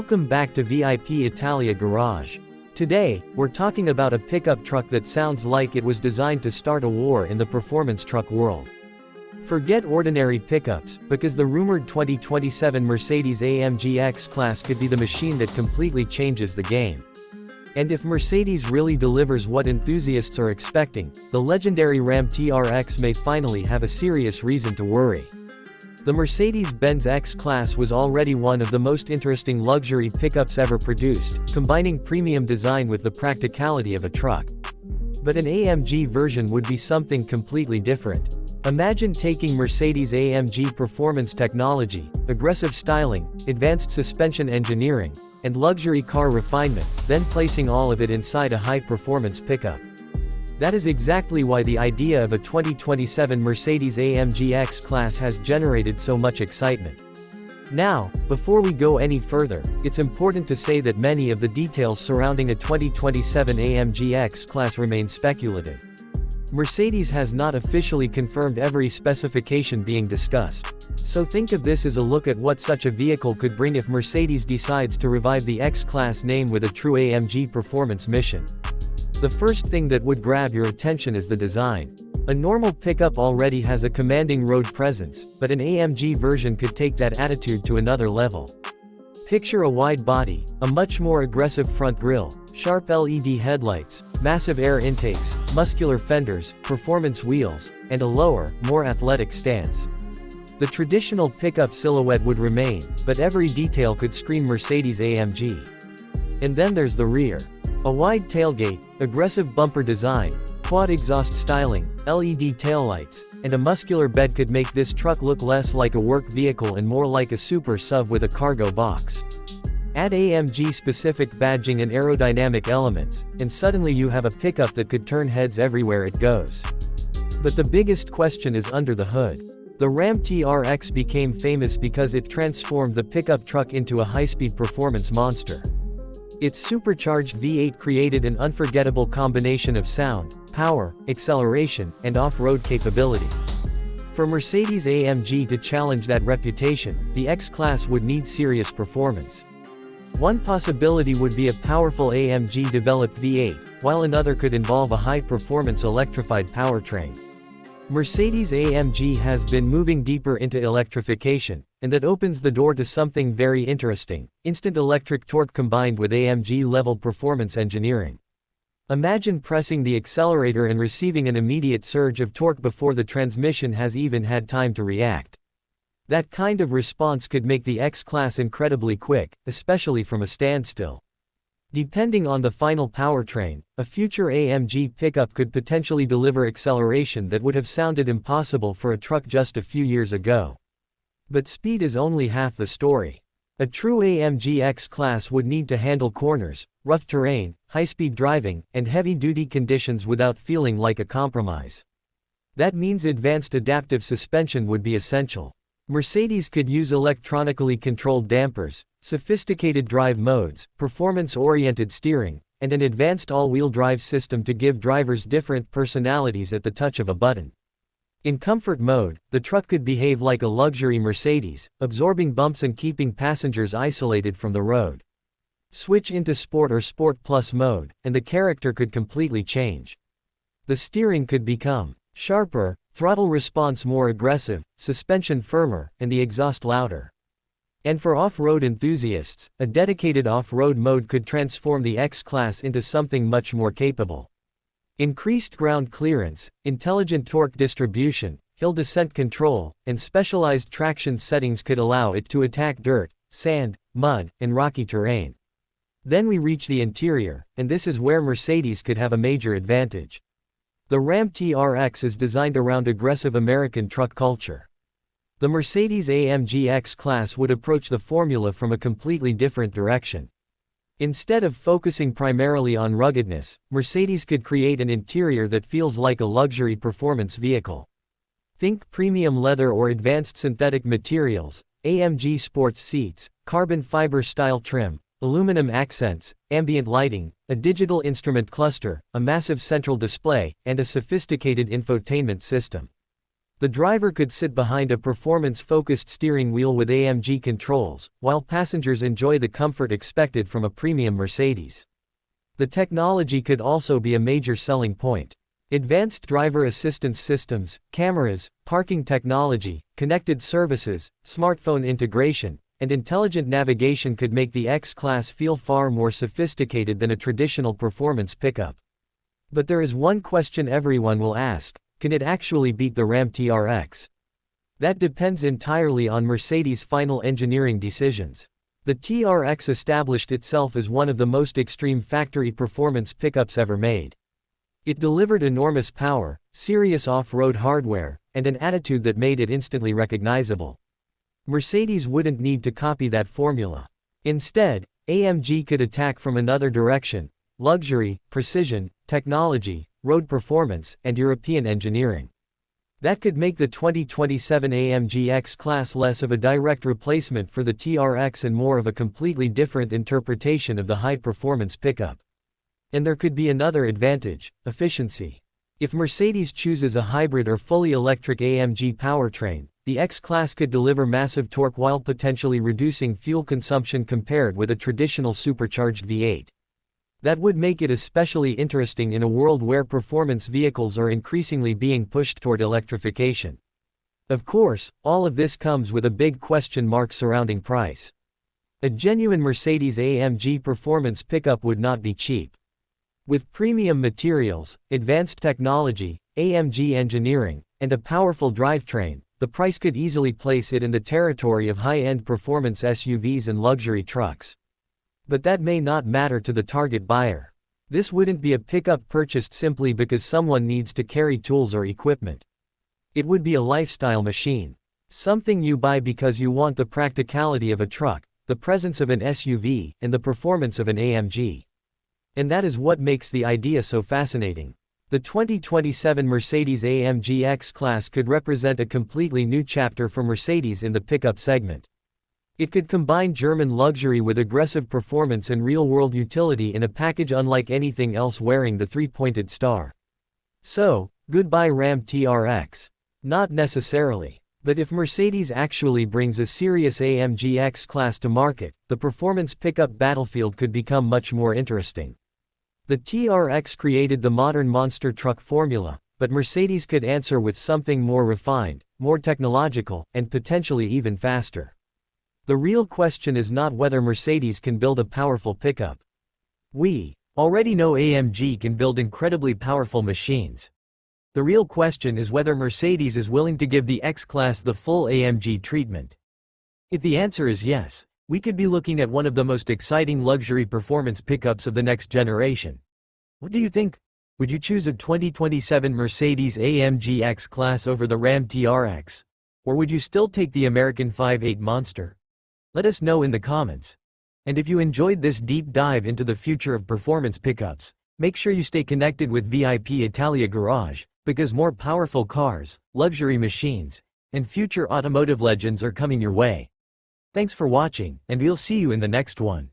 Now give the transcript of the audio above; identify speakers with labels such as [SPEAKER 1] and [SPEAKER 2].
[SPEAKER 1] Welcome back to VIP Italia Garage. Today, we're talking about a pickup truck that sounds like it was designed to start a war in the performance truck world. Forget ordinary pickups, because the rumored 2027 Mercedes-AMG X-Class could be the machine that completely changes the game. And if Mercedes really delivers what enthusiasts are expecting, the legendary Ram TRX may finally have a serious reason to worry. The Mercedes-Benz X-Class was already one of the most interesting luxury pickups ever produced, combining premium design with the practicality of a truck. But an AMG version would be something completely different. Imagine taking Mercedes-AMG performance technology, aggressive styling, advanced suspension engineering, and luxury car refinement, then placing all of it inside a high-performance pickup. That is exactly why the idea of a 2027 Mercedes-AMG X-Class has generated so much excitement. Now, before we go any further, it's important to say that many of the details surrounding a 2027 AMG X-Class remain speculative. Mercedes has not officially confirmed every specification being discussed. So think of this as a look at what such a vehicle could bring if Mercedes decides to revive the X-Class name with a true AMG performance mission. The first thing that would grab your attention is the design. A normal pickup already has a commanding road presence, but an AMG version could take that attitude to another level. Picture a wide body, a much more aggressive front grille, sharp LED headlights, massive air intakes, muscular fenders, performance wheels, and a lower, more athletic stance. The traditional pickup silhouette would remain, but every detail could scream Mercedes-AMG. And then there's the rear. A wide tailgate, aggressive bumper design, quad exhaust styling, LED taillights, and a muscular bed could make this truck look less like a work vehicle and more like a super sub with a cargo box. Add AMG-specific badging and aerodynamic elements, and suddenly you have a pickup that could turn heads everywhere it goes. But the biggest question is under the hood. The Ram TRX became famous because it transformed the pickup truck into a high-speed performance monster. Its supercharged V8 created an unforgettable combination of sound, power, acceleration, and off-road capability. For Mercedes-AMG to challenge that reputation, the X-Class would need serious performance. One possibility would be a powerful AMG-developed V8, while another could involve a high-performance electrified powertrain. Mercedes-AMG has been moving deeper into electrification, and that opens the door to something very interesting: instant electric torque combined with AMG-level performance engineering. Imagine pressing the accelerator and receiving an immediate surge of torque before the transmission has even had time to react. That kind of response could make the X-Class incredibly quick, especially from a standstill. Depending on the final powertrain, a future AMG pickup could potentially deliver acceleration that would have sounded impossible for a truck just a few years ago. But speed is only half the story. A true AMG X-Class would need to handle corners, rough terrain, high-speed driving, and heavy-duty conditions without feeling like a compromise. That means advanced adaptive suspension would be essential. Mercedes could use electronically controlled dampers, sophisticated drive modes, performance-oriented steering, and an advanced all-wheel drive system to give drivers different personalities at the touch of a button. In comfort mode, the truck could behave like a luxury Mercedes, absorbing bumps and keeping passengers isolated from the road. Switch into Sport or Sport Plus mode, and the character could completely change. The steering could become sharper, throttle response more aggressive, suspension firmer, and the exhaust louder. And for off-road enthusiasts, a dedicated off-road mode could transform the X-Class into something much more capable. Increased ground clearance, intelligent torque distribution, hill descent control, and specialized traction settings could allow it to attack dirt, sand, mud, and rocky terrain. Then we reach the interior, and this is where Mercedes could have a major advantage. The Ram TRX is designed around aggressive American truck culture. The Mercedes-AMG X-Class would approach the formula from a completely different direction. Instead of focusing primarily on ruggedness, Mercedes could create an interior that feels like a luxury performance vehicle. Think premium leather or advanced synthetic materials, AMG sports seats, carbon fiber style trim, aluminum accents, ambient lighting, a digital instrument cluster, a massive central display, and a sophisticated infotainment system. The driver could sit behind a performance-focused steering wheel with AMG controls, while passengers enjoy the comfort expected from a premium Mercedes. The technology could also be a major selling point. Advanced driver assistance systems, cameras, parking technology, connected services, smartphone integration, and intelligent navigation could make the X-Class feel far more sophisticated than a traditional performance pickup. But there is one question everyone will ask: can it actually beat the Ram TRX? That depends entirely on Mercedes' final engineering decisions. The TRX established itself as one of the most extreme factory performance pickups ever made. It delivered enormous power, serious off-road hardware, and an attitude that made it instantly recognizable. Mercedes wouldn't need to copy that formula. Instead, AMG could attack from another direction: luxury, precision, technology, road performance, and European engineering. That could make the 2027 AMG X-Class less of a direct replacement for the TRX and more of a completely different interpretation of the high-performance pickup. And there could be another advantage: efficiency. If Mercedes chooses a hybrid or fully electric AMG powertrain, the X-Class could deliver massive torque while potentially reducing fuel consumption compared with a traditional supercharged V8. That would make it especially interesting in a world where performance vehicles are increasingly being pushed toward electrification. Of course, all of this comes with a big question mark surrounding price. A genuine Mercedes-AMG performance pickup would not be cheap. With premium materials, advanced technology, AMG engineering, and a powerful drivetrain, the price could easily place it in the territory of high-end performance SUVs and luxury trucks. But that may not matter to the target buyer. This wouldn't be a pickup purchased simply because someone needs to carry tools or equipment. It would be a lifestyle machine. Something you buy because you want the practicality of a truck, the presence of an SUV, and the performance of an AMG. And that is what makes the idea so fascinating. The 2027 Mercedes-AMG X-Class could represent a completely new chapter for Mercedes in the pickup segment. It could combine German luxury with aggressive performance and real-world utility in a package unlike anything else wearing the three-pointed star. So, goodbye Ram TRX. Not necessarily. But if Mercedes actually brings a serious AMG X-Class to market, the performance pickup battlefield could become much more interesting. The TRX created the modern monster truck formula, but Mercedes could answer with something more refined, more technological, and potentially even faster. The real question is not whether Mercedes can build a powerful pickup. We already know AMG can build incredibly powerful machines. The real question is whether Mercedes is willing to give the X-Class the full AMG treatment. If the answer is yes, we could be looking at one of the most exciting luxury performance pickups of the next generation. What do you think? Would you choose a 2027 Mercedes-AMG X-Class over the Ram TRX? Or would you still take the American 5.8 Monster? Let us know in the comments. And if you enjoyed this deep dive into the future of performance pickups, make sure you stay connected with VIP Italia Garage, because more powerful cars, luxury machines, and future automotive legends are coming your way. Thanks for watching, and we'll see you in the next one.